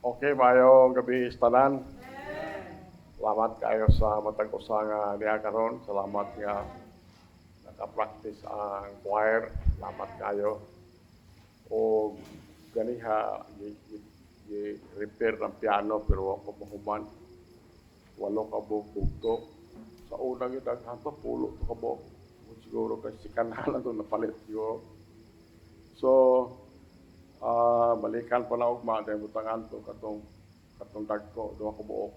Okay, mayong gabi tanan. Salamat kayo sa matag usa nga diha karon. Salamat nga naka-practice ang choir. Salamat kayo. O ganiha repair ng piano pero ako mahuman. Walo ka bugto. Sa unang yung daghanto pulo to ka bo. Siguro kasi kanalan to napalit siguro. So balikan pa na ugma dahil butangan to katong dagko do ako buok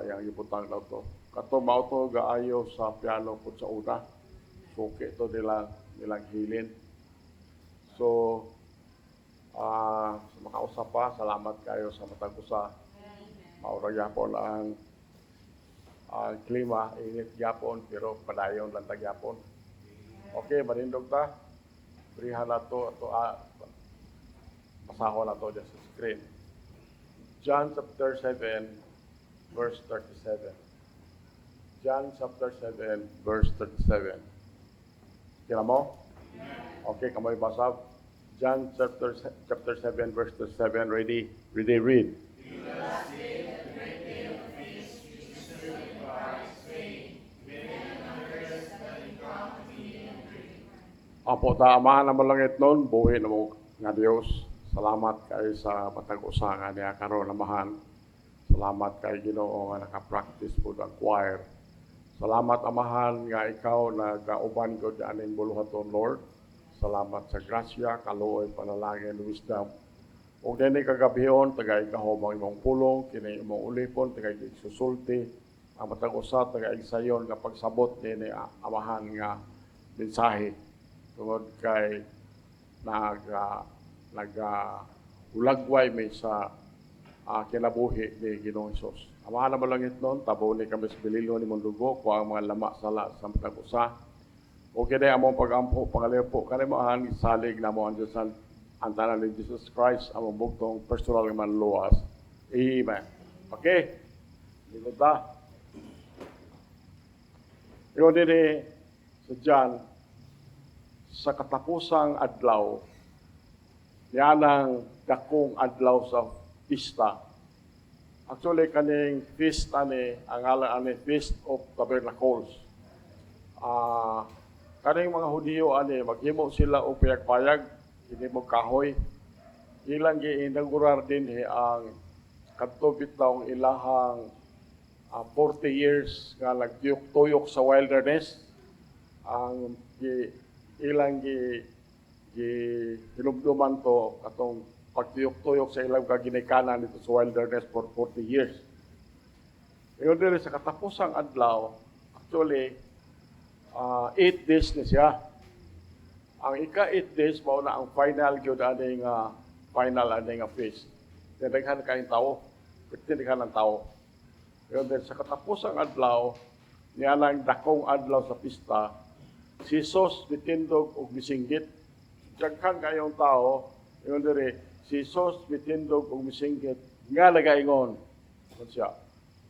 yang ibutang daw to kato mao to gaayo sa piano pud sa una suki to nilang hilin. So sa makausap pa, salamat kayo sa matag usa. Maura gyapon ang klima init gyapon pero padayon lang ta gyapon. Okay, marindog ta. Berihan na to pasahon na to dyan sa screen. John chapter 7, verse 37. John chapter 7, verse 37. Kira mo? Okay, kamoy basa. John chapter 7, verse 37. Ready? Ready, read. Apo ta amahan na malangit nun, buhi na mo nga Dios. Salamat kayo sa matag usa nga niya karon amahan. Salamat kay Ginoo nga naka-practice pud ang choir. Salamat amahan nga ikaw nagauban gud aning buluhaton Lord. Salamat sa grasya, kaluoy, panalangin, wisdom. Ug dinhi kagabihon tagay gahom ang imong pulong, kini imong ulipon tagay susulti. Ang matag usa tagay sayon nga pagsabot dinhi amahan nga mensahe. Tungod kay hulagway may sa kinabuhi ni Ginoong Hesus. Amahan na malangit noon, tabo ni kami sa bililo ni Mundugo, kung ang mga lama sala sa matag usa. O kaya among pag-ampo, pangalipo, kanimahan, salig na mo ang Diyos ang tanan ni Jesus Christ, among bugtong personal nga manluwas. Amen. Okay? Dito ta. Ikaw din sa John, sa katapusang adlaw, yanang dakong adlaw sa pista. Actually, kaning feast ani, ang ngalan ani Feast of Tabernacles. Kaning mga Hudiyo ani, maghimo sila og payag-payag, hindi mo kahoy. Ilang gi-inaugurar din ang kadto bitaw ilahang 40 years nga nagtuyok-tuyok sa wilderness. Ang ilang hinumduman to katong pagtuyok-tuyok sa ilang kaginikanan dito sa wilderness for 40 years. Ngayon din sa katapusang adlaw, actually, 8 days na siya. Ang ika-8 days, mao na ang final yun aning feast. Tinaghan kayong tao, tinaghan ng tao. Ngayon din sa katapusang adlaw, niya lang dakong adlaw sa pista, si Jesus bitindog og misinggit. Daghan kayong tao, yun dire, si Jesus bitindog og misinggit nga nagaingon. Siya,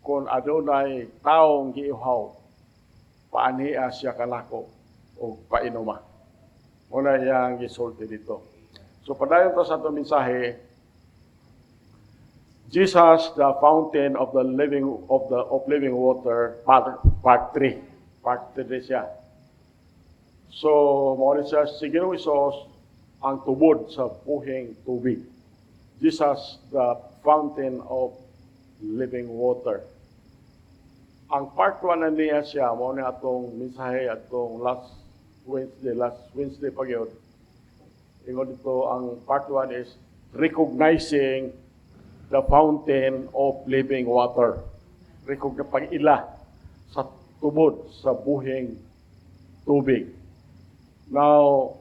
kung adunay taong giihaw, paaniha siya kanako o painuma. Muna yang gisulti dito. So padayon to sa itong mensahe, Jesus, the fountain of the living water, part 3. Part 3 siya. So, mao siya si Ginoong Hesus ang tubod sa buhing tubig. Jesus, the fountain of living water. Ang part 1 na niya siya, mao ni atong mensahe atong last Wednesday pa gyud. Ingon dito ang part 1 is recognizing the fountain of living water. Pag-ila sa tubod sa buhing tubig. Now,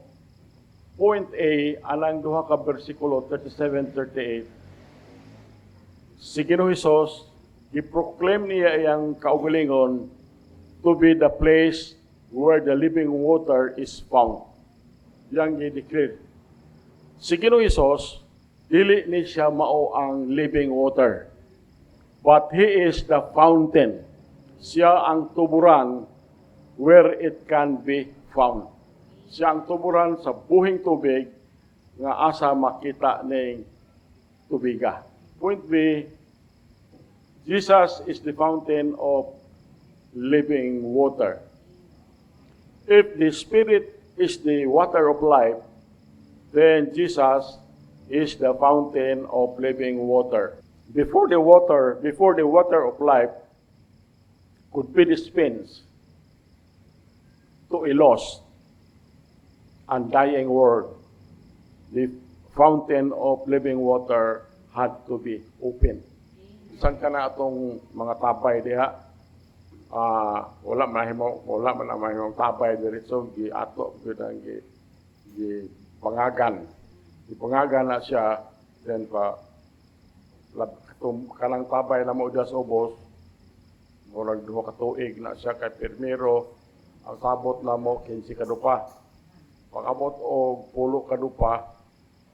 point A, anang duha ka bersikulo 37-38, si Ginoong Hesus, i-proclaim niya iyang kaugalingon to be the place where the living water is found. Yang i-declare. Si Ginoong Hesus, dili ni siya mao ang living water, but He is the fountain. Siya ang tuburan where it can be found. Siya ang tuburan sa buhing tubig nga asa makita ning tubiga. Point B, Jesus is the fountain of living water. If the Spirit is the water of life, then Jesus is the fountain of living water. Before the water of life could be dispensed to a lost and dying world, the fountain of living water had to be opened. Saan ka na itong mga tabay diha? Wala man ang mahimong tabay diretso gi ato gyud ang gi pangagan. Ipangagan na siya, then kanang tabay na mo sa ubos, murag duha ka tuig na siya kay permiro, ang sabot na mo 15 kadupa. Pag-abot og 10 kadupa,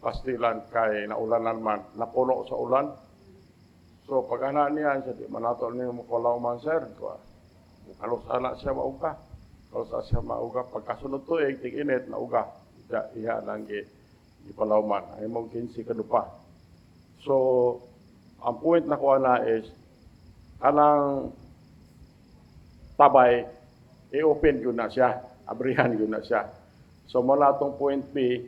pastilan kay naulanan man, napuno sa ulan. So pag ana niya siya, di manato niya mo kalaw man sir, halos ana siya mauga. Halos siya mauga, pagkasunod tuig, tig-init na uga. Iya lang ipalawman, ay mong 15 kadupa. So, ang point na kuha na is, kanang tabay, i-open yun na siya, abrihan yun na siya. So, mula atong point B,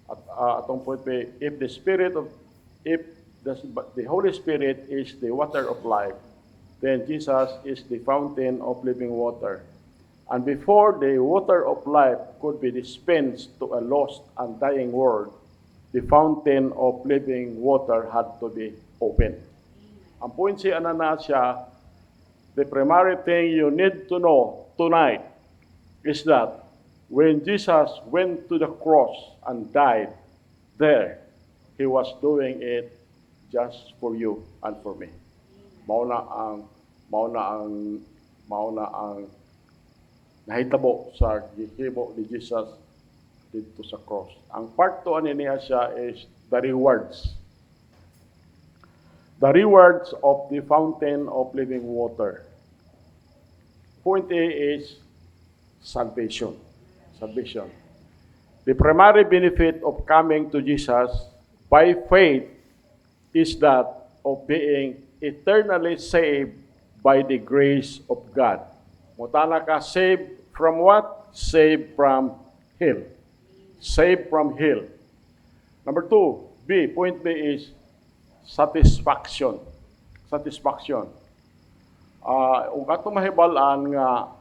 atong point B, if the Holy Spirit is the water of life, then Jesus is the fountain of living water. And before the water of life could be dispensed to a lost and dying world, the fountain of living water had to be opened. Ang point si Ananias, the primary thing you need to know tonight is that when Jesus went to the cross and died there, He was doing it just for you and for me. Mauna ang nahitabo sa gihimo ni Jesus dito sa cross. Ang part 2 niya siya is the rewards. The rewards of the fountain of living water. Point A is salvation. Salvation. The primary benefit of coming to Jesus by faith is that of being eternally saved by the grace of God. Mutana ka, saved from what? Saved from hell. Saved from hell. Number 2, B, point B is satisfaction. Satisfaction. Ug atong mahibalaan nga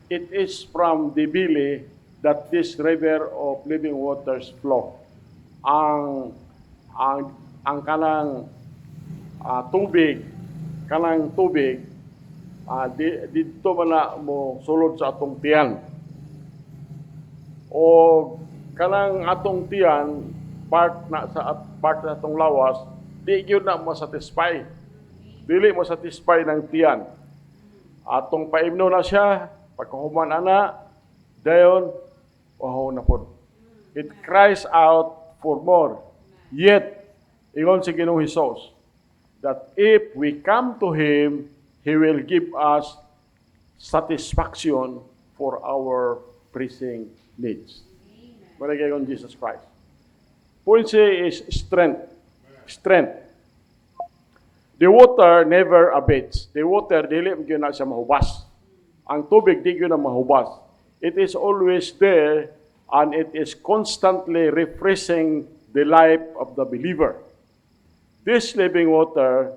it is from the belly that this river of living waters flow. Ang kanang tubig dito man na mo sulod sa atong tiyan. O kanang atong tiyan part na atong lawas, di gyud na mo satisfy. Dili mo satisfy ng tiyan. Atong paimno na siya, pagkahuman ana, dayon wahaw na pod. It cries out for more. Yet ingon si Ginoong Hesus that if we come to Him, He will give us satisfaction for our pressing needs. Malagay on Jesus Christ. Point C is strength. Strength. The water never abates. The water, dili mo na siya mahubas. Ang tubig, di na mahubas. It is always there and it is constantly refreshing the life of the believer. This living water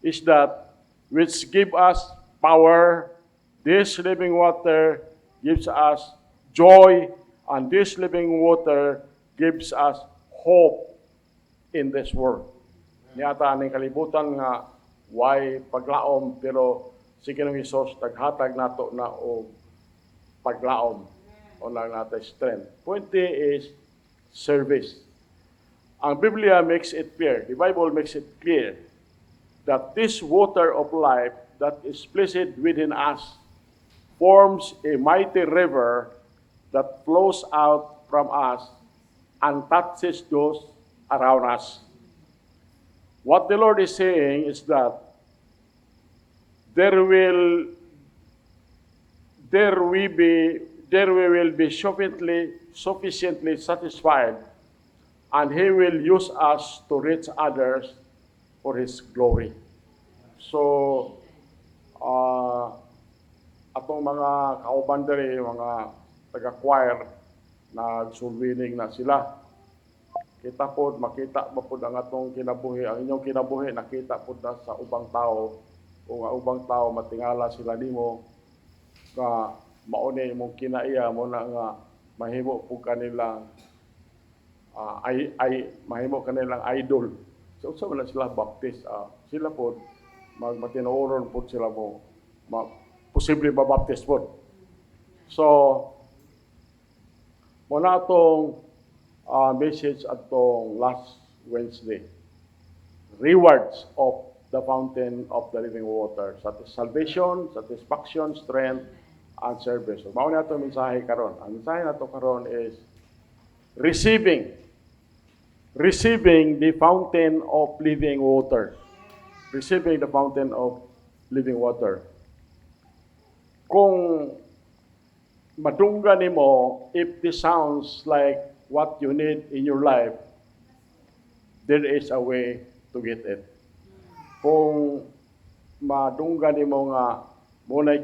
is that which give us power. This living water gives us joy, and this living water gives us hope in this world. Niyata aning kalibutan nga why paglaom, pero si Ginoong Hesus taghatag nato na og paglaom o lang nato strength. Point D is service. Ang Biblia makes it clear, the Bible makes it clear that this water of life that is placed within us forms a mighty river that flows out from us and touches those around us. What the Lord is saying is that there we will be sufficiently satisfied and He will use us to reach others for His glory. So, atong mga kauban diri, mga taga-choir, nagsulwining na sila. Kita po, makita mo po ang atong kinabuhi, ang inyong kinabuhi, nakita po na sa ubang tao, kung ang ubang tao matingala sila nimo, nga mauni mong kinaiya mo na nga mahimo po kanilang mahimo kanilang idol. So sa wala sila baptist, sila po magmatinuoron po sila mo posible mabaptist po. So muna atong message atong last Wednesday. Rewards of the fountain of the living water. Salvation, satisfaction, strength, and service. So, mauna ito mensahe karon. Ang mensahe na ito karon is receiving the fountain of living water. Receiving the fountain of living water. Kung madungga nimo, if this sounds like what you need in your life, there is a way to get it. Kung madungga nimo nga muna'y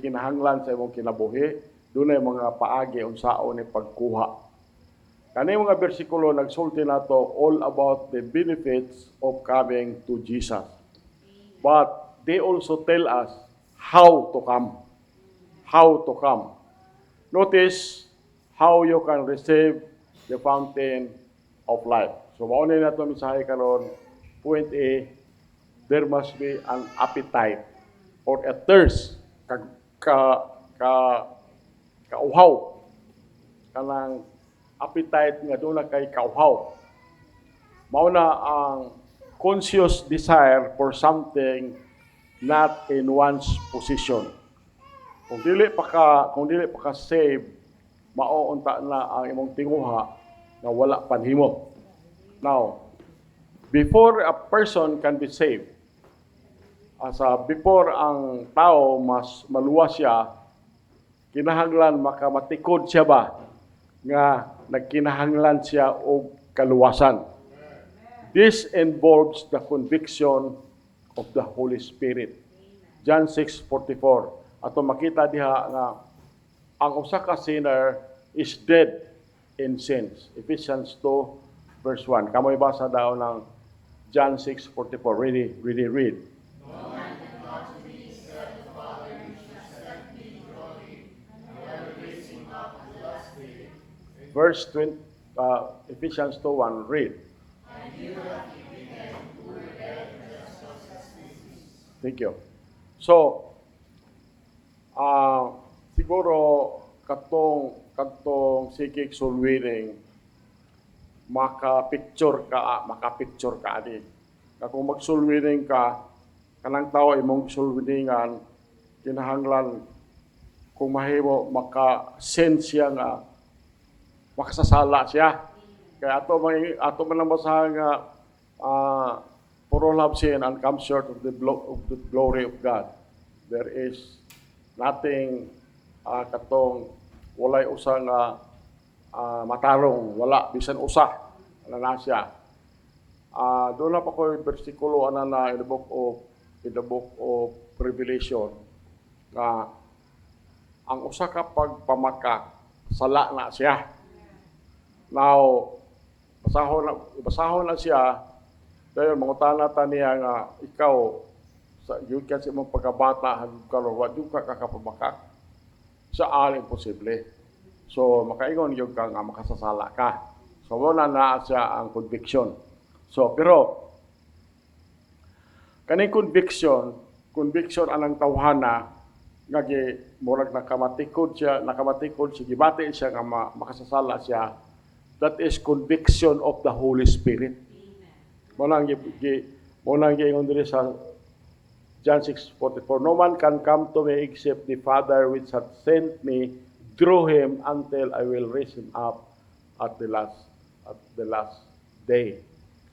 kinahanglan sa imong kinabuhi, dunay mga paagi unsao ni pagkuha. Kani mga bersikulo nagsulti nato all about the benefits of coming to Jesus. But they also tell us how to come. How to come. Notice how you can receive the fountain of life. So maunin nato mensahe karon. Point A, there must be an appetite or a thirst, kauhaw. Kanang appetite nga doon na kay kauhaw. Mauna ang conscious desire for something not in one's position. Kung dili pa ka save, mao-unta na ang imong tinguha na wala panhimo. Now, before a person can be saved, before ang tao mas maluwas siya, kinahanglan makamatikod siya ba nga nagkinahanglan siya og kaluwasan. This involves the conviction of the Holy Spirit. John 6:44. Ato makita diha nga ang usa ka sinner is dead in sins. Ephesians 2:1. Kamoy basa daw ng John 6:44. Really read. Verse 20, Ephesians 2:1, read. Thank you. So, siguro katong sikik sulwiring makapicture ka ani. Kung magsulwiring ka, kanang tao imong sulwiringan, kinahanglan kung mahimo maka-sense siya nga makasasala siya. Kaya ato man ang basahan nga puro love sin and come short of the glory of God. There is nothing katong walay usa nga matarong, wala bisan usa na siya. Doon na pa ko bersikulo na in the book of Revelation nga ang usa ka pagpamaka sala na siya. Now, basahon na siya, dahil mangutana ta niya nga, ikaw, yun kasi mong pagkabata, hanggang kalorwa, yun ka kakapabakak. Sa imposible. So, makaingon yun ka nga, makasasala ka. So, wala na siya ang conviction. So, pero, kaning conviction anang tawhana, nga murag nakamatikod siya, gibati siya nga makasasala siya. That is conviction of the Holy Spirit. Munang giingon diri sa John 6:44. No man can come to me except the Father which hath sent me draw him until I will raise him up at the last day.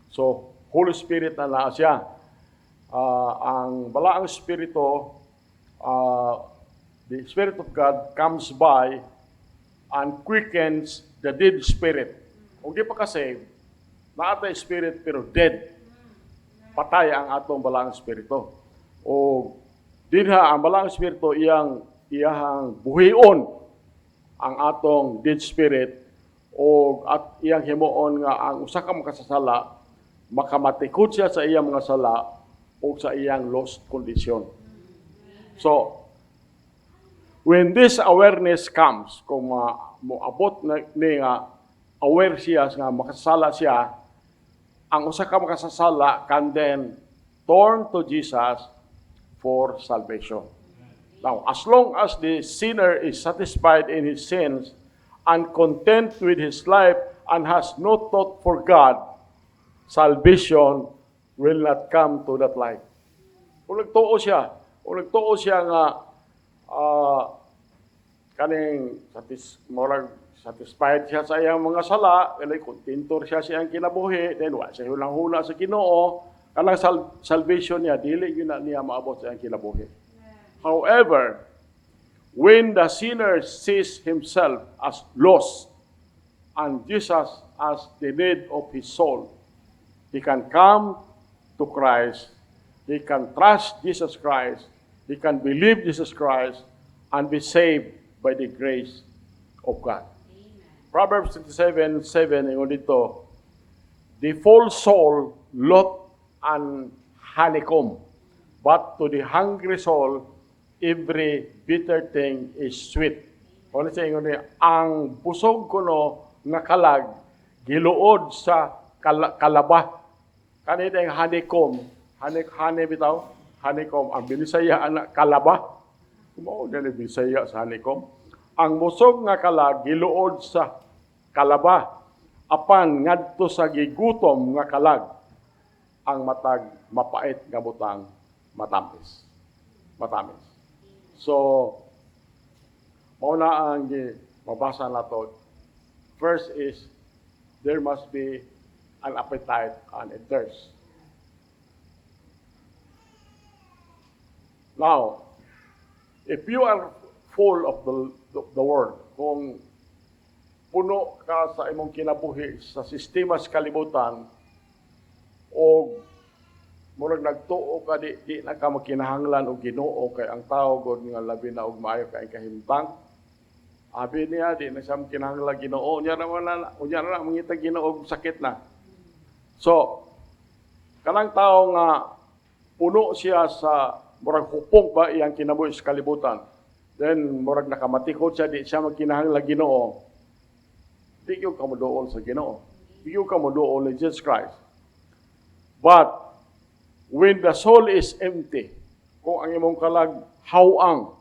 So, Holy Spirit na naa siya. Ang balaang Espiritu, the Spirit of God comes by and quickens the dead spirit. Kung di pa ka-save, Naatay spirit pero dead. Patay ang atong balang espiritu. O dinha ang balang espiritu iyahang buhion ang atong dead spirit o at iyang himuon nga ang usa ka makasasala makamatikod siya sa iyang mga sala o sa iyang lost condition. So, when this awareness comes, kung moabot ni nga aware siya nga makasala siya, ang usa ka makasasala can then turn to Jesus for salvation. Now, as long as the sinner is satisfied in his sins and content with his life and has no thought for God, salvation will not come to that life. Kung nagtuo siya nga kaning satisfied siya sa iyang mga sala, kaya kontentor siya sa iyang kinabuhi, then wa siya hulang-hula sa Ginoo, kanang salvation niya, dili yun na niya maabot sa iyang kinabuhi. However, when the sinner sees himself as lost and Jesus as the need of his soul, he can come to Christ, he can trust Jesus Christ, he can believe Jesus Christ, and be saved by the grace of God. Amen. Proverbs 27:7 ingon dito, the full soul loath and honeycomb, but to the hungry soul every bitter thing is sweet. Ano siya ingon niya, ang busog kuno nga kalag giluod sa kalaba. Kanina yung honeycomb, honey bitaw, honeycomb, ang binisaya anak kalaba. Kumao na binisaya sa honeycomb. Ang busog nga kalag giluod sa kalaba, apan ngadto sa gigutom nga kalag, ang matag mapait nga butang matamis. Matamis. So, mauna ang mabasa na to. First is, there must be an appetite and a thirst. Now, if you are full of the Word, kung puno ka sa imong kinabuhi sa sistema sa kalibutan, o murag nagtuo ka di na ka makinahanglan og Ginoo kay ang tao gud nga labi na og maayo kay kahimtang. Abi niya di na siya makinahanglan Ginoo, unya na mangita Ginoo og sakit na. So, kanang tao nga puno siya sa murag hupong ba iyang kinabuhi sa kalibutan. Then murag nakamatikod siya di siya makinahanglan Ginoo. Di gyud ka moduol sa Ginoo. Di gyud ka moduol ni Jesus Christ. But when the soul is empty, kung ang imong kalag hawang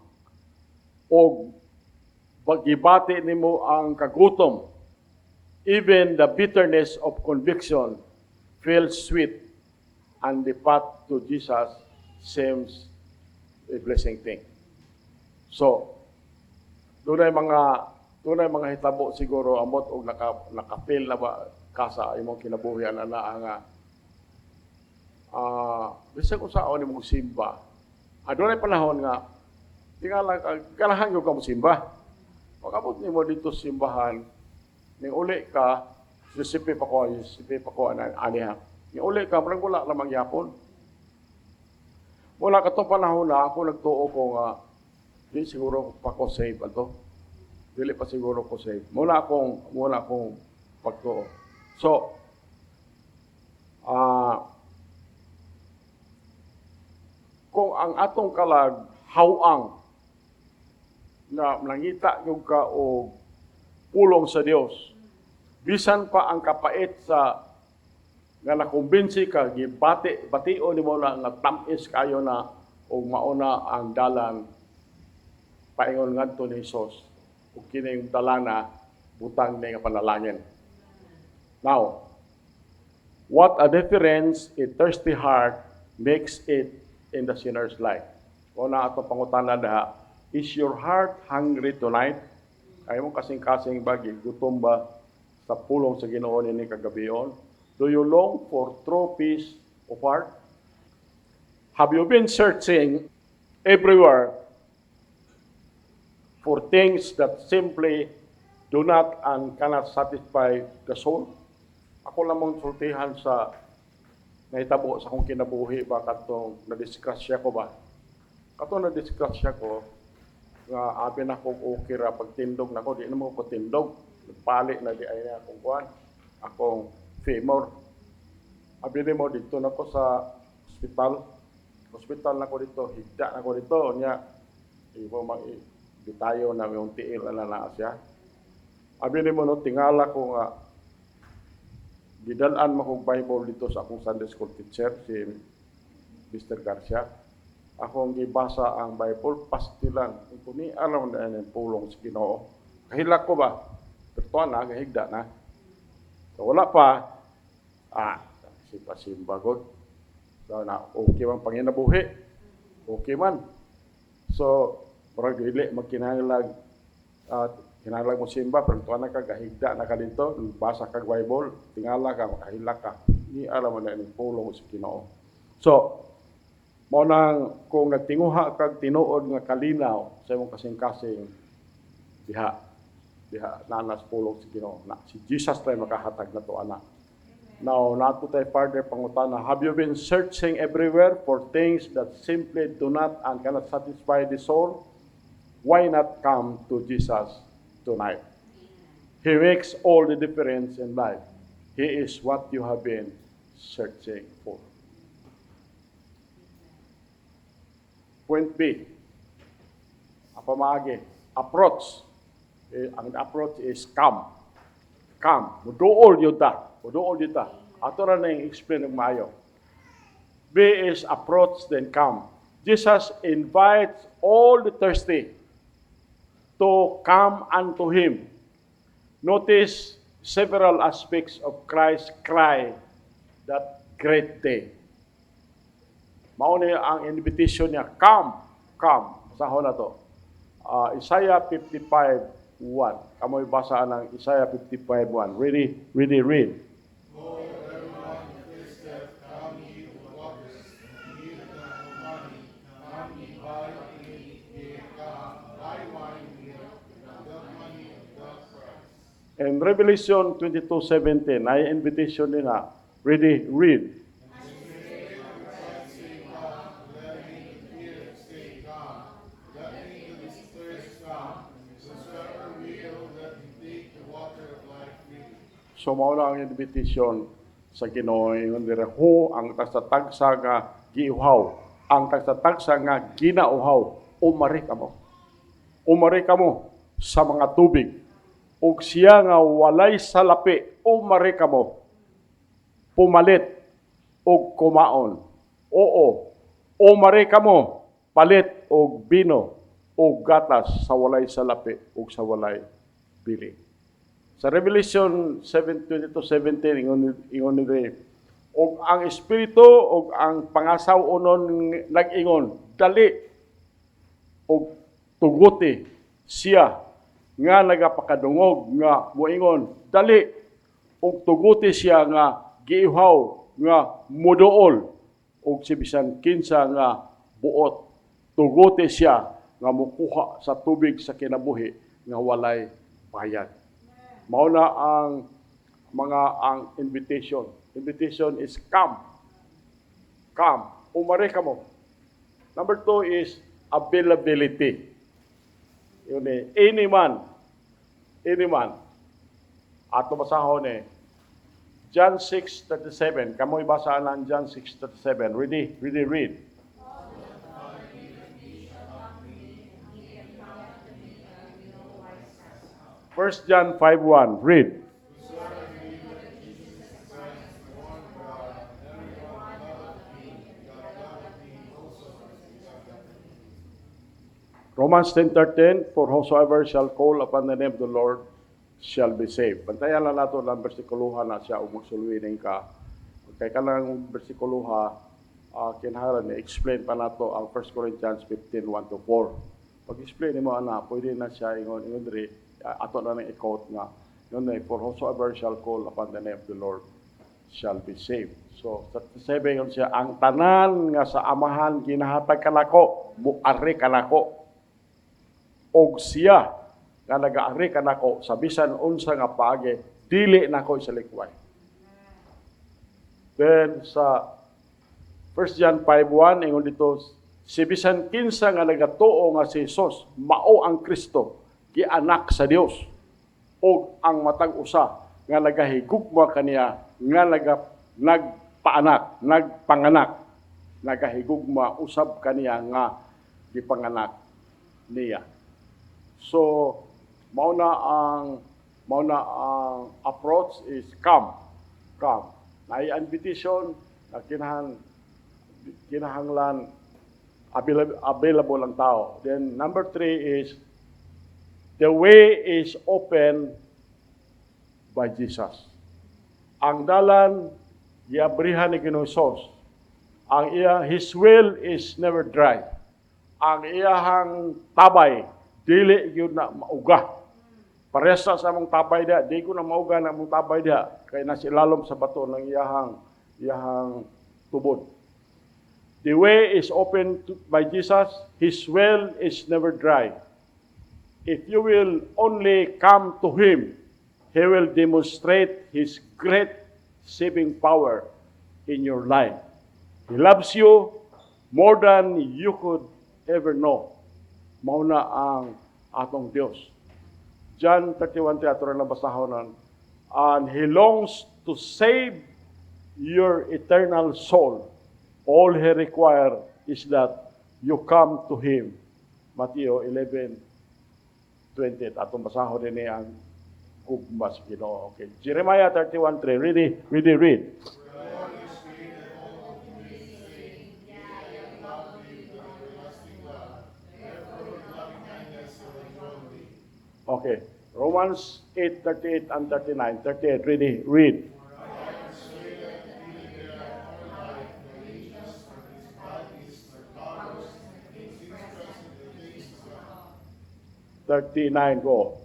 o pagibati nimo ang kagutom, even the bitterness of conviction feels sweet, and the path to Jesus seems a blessing thing. So, dunay mga hitabo siguro amot og nakapil na ba ka sa imong kinabuhi ana nga bisag usaon ni mong simba. Adunay panahon nga tingala ganahan gyud ka mo simba. Pag-abot nimo dito simbahan, ning uli ka, Giuseppe pa ko aniha. Ning uli ka murag wala lamang yapon. Wala katong panahon na ako nagtuo ko nga di siguro pa ko save ato. Dili pa siguro ko save. Muna akong pagtuo. So, kung ang atong kalag hawang na nangita yung ka o pulong sa Dios, bisan pa ang kapait sa nga nakumbinsi ka, batio ni mo na nga tamis kayo na o mauna ang dalan paingon ngadto ni Hesus ug kining dalana butang ni nga panalangin. Now, what a difference a thirsty heart makes it in the sinner's life. Una ato pangutana daha, is your heart hungry tonight? Ay mo kasing-kasing bagi, gutom ba sa pulong sa Ginoo ni kagabion? Do you long for true peace of heart? Have you been searching everywhere for things that simply do not and cannot satisfy the soul? Ako lamang sultihan sa nahitabo sa akong kinabuhi ba katong na-disgrasya ko ba. Katong na-disgrasya ko, nga abi na kong okay ra pagtindog na ko, di na mo ko tindog. Nagpali na di ay na akong kuhan, akong femur. Abi mo dito na ko sa hospital na ko dito, higda na ko dito, niya, ibo bitayo na yung tiil na siya. Abi mo no, tingala ko nga, gidalaan mo kong Bible dito sa akong Sunday school teacher, si Mr. Garcia. Akong gibasa ang Bible, pastilan. Kung ni alam na yung pulong sa Ginoo. Kahilak ko ba? Pertuan na, kahigda na. So wala pa, simpa-simpa god. So na, okay man panginabuhi. Okay man. So, parang dili, magkinahanglag, kinahanglan mo simba, pero tuwa na ka, kahigda na ka dito, basa ka Bible, tingala ka, makahila ka. Hindi alam mo na yung pulong sa Ginoo. So, mo nang kung nagtinguha kag tinuod nga kalinaw sa imong kasing-kasing diha nanas pulong sa Ginoo. Na si Jesus tayo makahatag na to ana. Now, nato tayo further pangutana, have you been searching everywhere for things that simply do not and cannot satisfy the soul? Why not come to Jesus tonight? He makes all the difference in life. He is what you have been searching for. Point B, ang pamagi, approach. Ang approach is come. Come. Muduol yun ta. Ato na yung explain ng maayo. B is approach, then come. Jesus invites all the thirsty to come unto Him. Notice several aspects of Christ's cry that great day. Mauna ang invitation niya, come. Masahon na to. Isaiah 55:1. Kamoy basaan ng Isaiah 55:1. Ready, read. And Revelation 22:17, ay invitation nila. Ready, read. So mauna ang invitation sa Ginoo ingon dira ho ang tagsa-tagsa nga giuhaw, ang tagsa-tagsa nga ginauhaw, umari kamo sa mga tubig. Ug siya nga walay salapi, umari kamo, pumalit og kumaon. Oo, umari kamo, palit og bino og gatas sa walay salapi ug sa walay bili. Sa Revelation 7:22-17 ingon ni og ang espiritu og ang pangasaw unon nag-ingon, dali og tuguti siya nga nagapakadungog nga moingon, dali og tuguti siya nga giihaw nga muduol og si bisan kinsa nga buot, tuguti siya nga mukuha sa tubig sa kinabuhi nga walay bayad. Mauna ang invitation. Invitation is come. Come. Umari ka mo. Number 2 is availability. Yun any man. Ato basahon John 6:37. Kamoy basaan ang John 6:37. Ready, read. First John 5:1. Read. Romans 10:13, for whosoever shall call upon the name of the Lord shall be saved. Bantayan lang nato ang bersikuloha na siya ug magsulwining ka. Kay kanang bersikuloha, kinahanglan i-explain pa nato ang 1 Corinthians 15:1-4. Pag-explain mo ana, pwede na siya ingon diri ato na nang i-quote nga yun for whosoever shall call upon the name of the Lord shall be saved. So, 37 yun siya, ang tanan nga sa amahan ginahatag kanako, muari kanako. Og siya nga nagaari kanako sa bisan unsa nga paagi, dili nako sa likway. Then sa 1 John 5:1 ingon dito, si bisan kinsa nga nagatuo nga si Jesus mao ang Kristo, gianak sa Dios, o ang matag usa nga nagahigugma kaniya nga nagpanganak, nagahigugma usab kaniya nga gipanganak niya. So mao na ang approach is come. Na invitation na kinahanglan available ang tao. Then number 3 is the way is open by Jesus. Ang dalan giabrihan ni Ginoong Hesus. His will is never dry. Ang iyahang tabay dili gyud na mauga. Parehas sa among tabay dia, di ko na mauga na among tabay dia kay nasilalom sa bato ng iyahang tubod. The way is open by Jesus. His well is never dry. If you will only come to Him, He will demonstrate His great saving power in your life. He loves you more than you could ever know. Mao na ang atong Dios. John 31:3 ato na basahon, and He longs to save your eternal soul. All He requires is that you come to Him. Mateo 11:20. Atong basahon din ang gugma sa Ginoo. Okay. Jeremiah 31:3. Read. Okay. Romans 8:38 and 39. 38. Read. Go.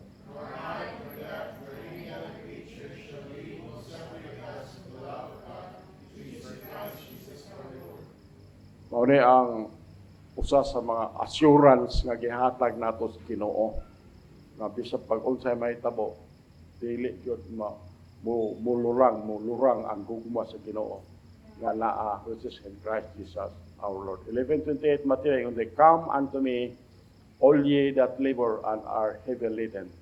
Mao ni ang usa sa mga assurance nga gihatag nato sa Ginoo. Nga bisag pag unsay mahitabo, dili gyud mulurang ang gugma sa Ginoo nga naa which is in Christ Jesus our Lord. 11:28 Matthew, "Come unto me, all ye that labor and are heavy laden,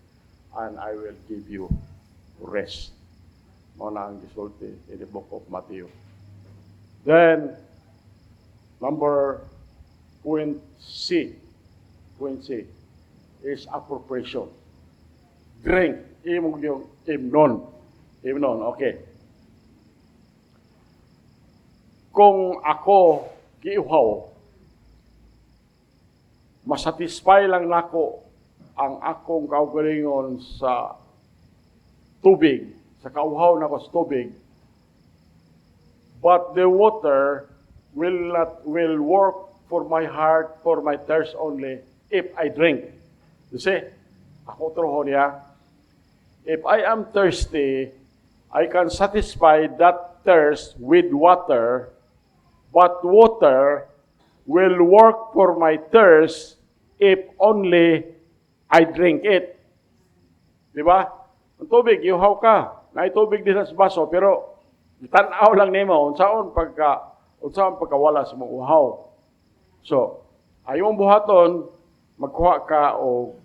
and I will give you rest." Mao na ang gisulti in the book of Matthew. Then point C is appropriation. Drink. Imong yung himnon. Okay. Kung ako giuhaw, masatisfy lang nako ang akong kaugalingon sa tubig, sa kauhaw nako sa tubig, but the water will work for my heart, for my thirst only, if I drink. You see, ako troho niya, if I am thirsty, I can satisfy that thirst with water, but water will work for my thirst if only I drink it. Di ba? Ang tubig, iuhaw ka. Na tubig din sa baso, pero tanaw lang nimo unsaon pagkawala sa mong uhaw. So, ayong buhaton, magkuha ka o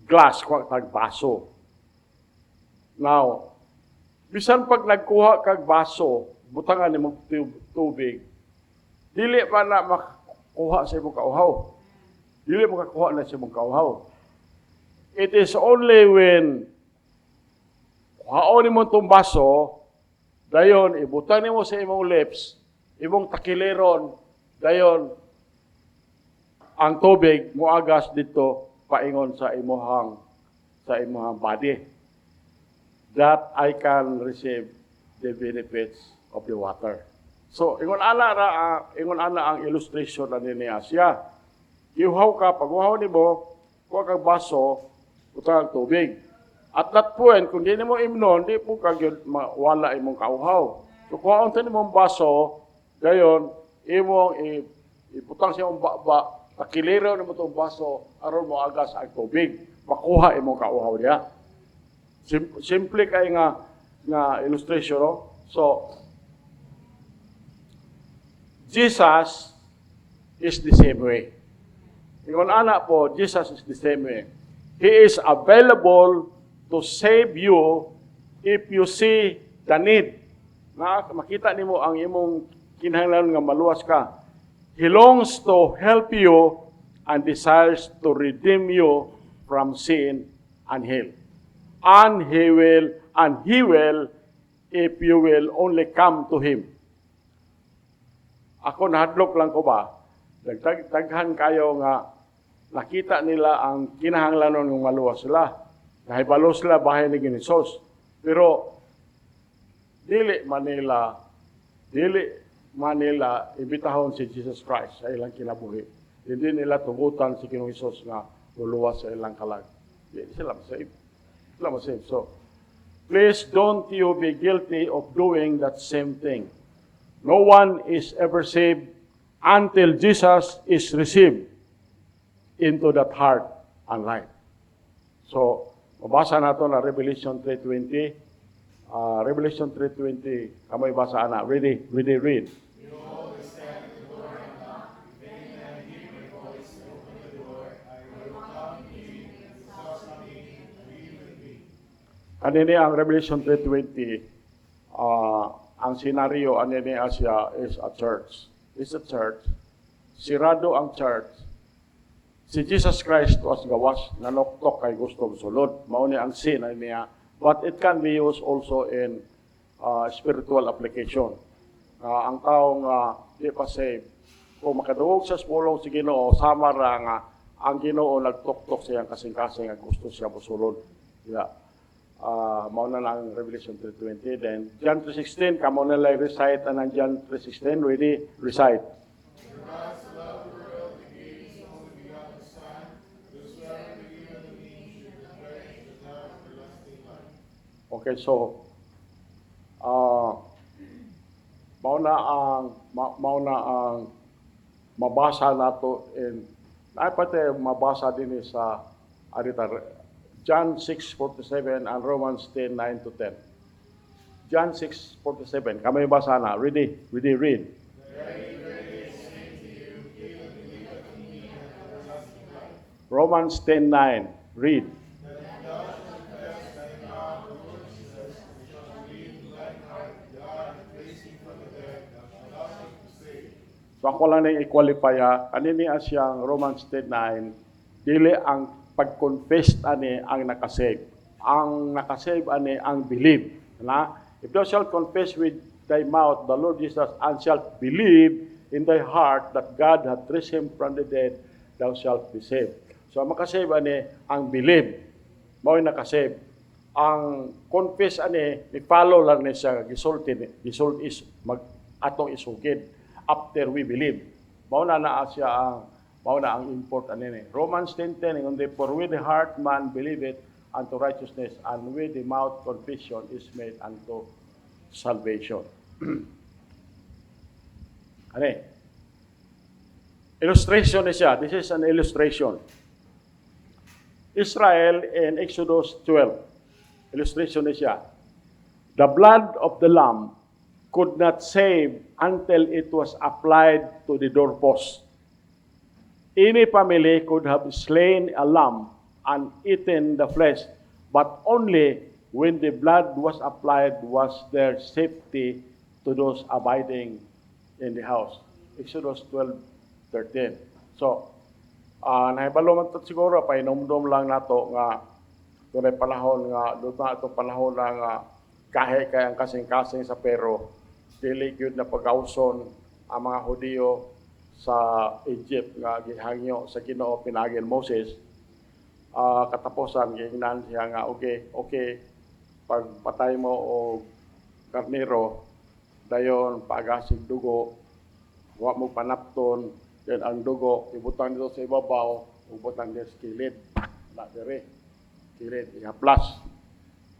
glass, kuha kag baso. Now, bisan pag nagkuha kag baso, butangan ni mong tubig, dili pa na makuha sa imong kauhaw. Dili mo kakuha na sa imong kauhaw. It is only when kuhaon mo itong baso, dayon, ibutan mo sa imong lips, imong takileron, dayon, ang tubig muagas dito paingon sa imong body, that I can receive the benefits of the water. So ingon ana ang illustration na niya siya. Iuhaw ka, pag uhaw nimo, kuha kag baso, utang tubig. At that point, kung di mo imnon, di po kag wala imong kauhaw. So kuha unta nimong baso, dayon imong iputang siya baba, takilero nimo tong baso aron mo agas ang tubig, makuha imong kauhaw niya. Simple kay nga illustration, no? So Jesus is the same way. Ingon ana po, Jesus is the same way. He is available to save you if you see the need. Na makita nimo ang imong kinahanglan nga maluwas ka. He longs to help you and desires to redeem you from sin and hell. And He will if you will only come to Him. Ako nahadlok lang ko ba, daghan kayo nga nakita nila ang kinahanglanon ng maluwas sila. Nahibalo sila bahay ni Ginisos. Pero dili Manila ibitahon si Jesus Christ sa ilang kinabuhi. Hindi nila tugutan si Ginoong Hesus nga luluwas sa ilang kalag. Hindi sila masave. So, please don't you be guilty of doing that same thing. No one is ever saved until Jesus is received into that heart and life. So, mabasa nato na Revelation 3:20. Revelation 3:20. Kamay basa ana. Ready, read. Anini ang Revelation 3:20, ang senaryo anini Asia is a church. It's a church. Sirado ang church. Si Jesus Christ was gawas, nanoktok kay gusto sulod. Mao ni ang sin niya. But it can be used also in spiritual application. Ang taong di pa saved, kung makadungog sa pulong si Ginoo, sama ra nga ang Ginoo nagtuktok siyang kasing-kasing nga gusto siya mosulod. Yeah. Mauna na ang Revelation 3:20. Then, John 3:16, kamo na lang recite ang John 3:16. Ready? Recite. Okay, so, mauna ang mabasa nato in, pati mabasa din sa John 6:47 and Romans 10:9-10. John 6:47. Kamay basa na. Ready, read. Romans 10:9. Read. So ako lang na i-qualify kanini siyang Romans 10:9. Dili ang pag-confess ani ang nakasave. Ang nakasave ani ang believe. Na? If thou shalt confess with thy mouth the Lord Jesus and shalt believe in thy heart that God hath raised him from the dead, thou shalt be saved. So ang makasave ani ang believe. Mao nakasave. Ang confess ani i-follow lang ni siya gisulti ni. Gisult is atong isugid after we believe. Mao na siya ang ang import anini. Romans 10:10, for with the heart man believeth unto righteousness, and with the mouth confession is made unto salvation. Ano? Illustration siya. This is an illustration. Israel in Exodus 12. Illustration siya. The blood of the lamb could not save until it was applied to the doorpost. Any family could have slain a lamb and eaten the flesh, but only when the blood was applied was there safety to those abiding in the house. Exodus 12:13. So, nahibalo man ito siguro, painomdom lang nato nga tunay panahon nga, doon na ito panahon na nga kahe kay ang kasing-kasing sa pero dili gyud na pag-awson ang mga Hudiyo sa Egypt nga gihangyo sa Ginoo pinagin Moses. Katapusan gingnan siya nga okay pagpatay mo o karnero dayon pagasig dugo wa mo panapton then ang dugo ibutang dito sa ibabaw ubutang dito sa kilid na dire kilid ihaplas.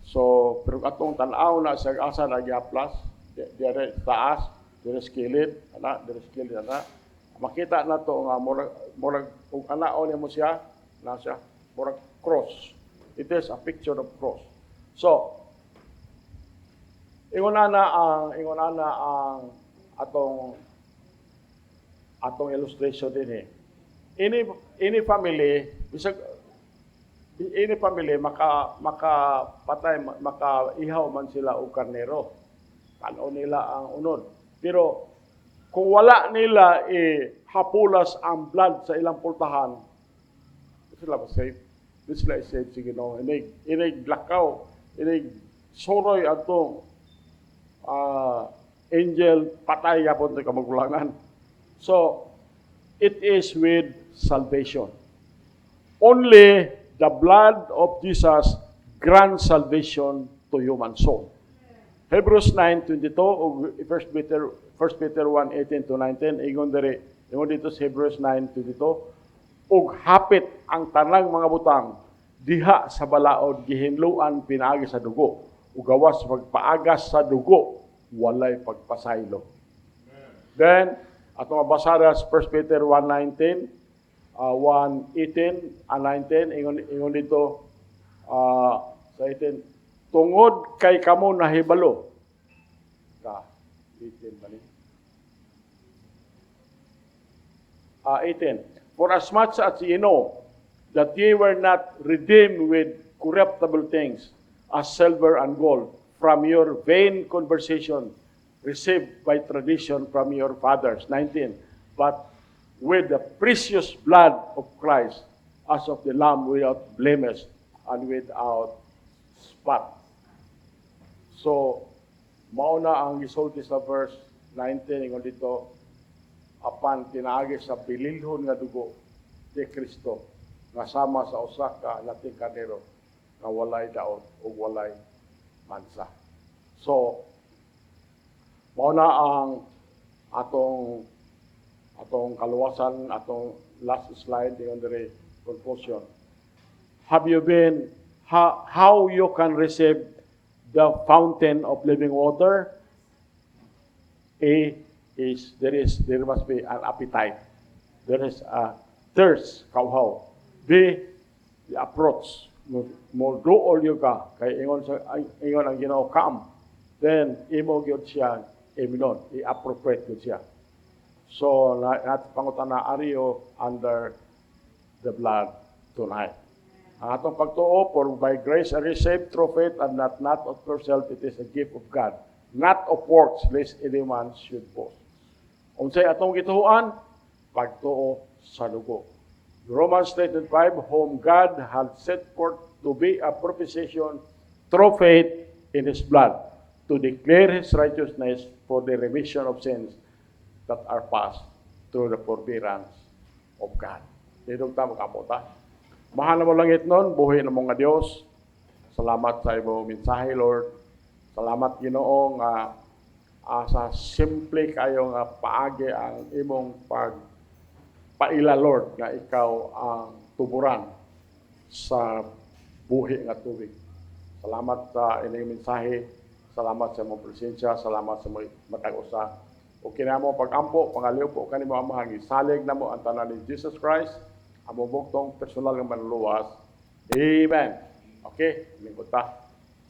So pero atong tan-aw na sa asa na gihaplas dire taas dire sa kilid ana makita na to nga murag ug anaon mo siya na siya murag cross. It is a picture of cross. So ingon ana ang atong atong illustration din eh. Any family, bisag any family makapatay, makaihaw man sila og karnero. Kano nila ang unod. Pero kung wala nila hapulas ang blood sa ilang pultahan, sila ba safe? Di sila safe sa Ginoo. Inig lakaw, inig soroy atong angel patay yapon sa kamagulangan. So, it is with salvation. Only the blood of Jesus grants salvation to human soul. Hebrews 9:22 o 1 Peter 1:18 to 19 ingon dito sa Hebrews 9:22 ug hapit ang tanang mga butang diha sa balaod gihinluan pinaagi sa dugo ug gawas pagpaagas sa dugo walay pagpasaylo. Then atong mabasada sa 1 Peter 1:19 1:18 and 19 ingon dito sa 18 tungod kay kamo nahibalo. 18 ba ni? 18. For as much as ye know that ye were not redeemed with corruptible things, as silver and gold, from your vain conversation received by tradition from your fathers. 19. But with the precious blood of Christ, as of the Lamb without blemish and without spot. So, mauna ang gisulti sa verse 19 ingon dito, apan tinaagi sa bililhon nga dugo ni Kristo nga sama sa usa ka lating karnero nga walay daot o walay mansa. So, mauna ang atong kaluwasan, atong last slide ingon diri conclusion. Have you been how you can receive the fountain of living water? A is there must be an appetite. There is a thirst, kauhaw. B, the approach. Mo dool yo ka kay ingon ang Ginoo come. Then imo gyud siya iminon, i-appropriate gyud siya. So nat pangutana ariyo under the blood tonight. Ang atong pagtuo, for by grace are you saved through faith, and not of yourself, it is a gift of God, not of works, lest any man should boast. Unsay atong gituhuan, pagtuo sa dugo. Romans 3:5, whom God had set forth to be a propitiation through faith in His blood, to declare His righteousness for the remission of sins that are passed through the forbearance of God. Dito ta makabuta. Mahal na mo langit nun, buhay na mga Diyos. Salamat sa iyong mensahe, Lord. Salamat, Ginoo, nga sa simple kayo nga paagi ang imong pagpaila, Lord, nga ikaw ang tuburan sa buhi nga tubig. Salamat sa inyong mensahe. Salamat sa imong presensya. Salamat sa matag-usa. O kinamo pag-ampo, pangaliw po kanimo amahang isalig na mo ang tanan ni Jesus Christ. Amo buktong personal nga manluwas. Amen. Okay, lingkod ta.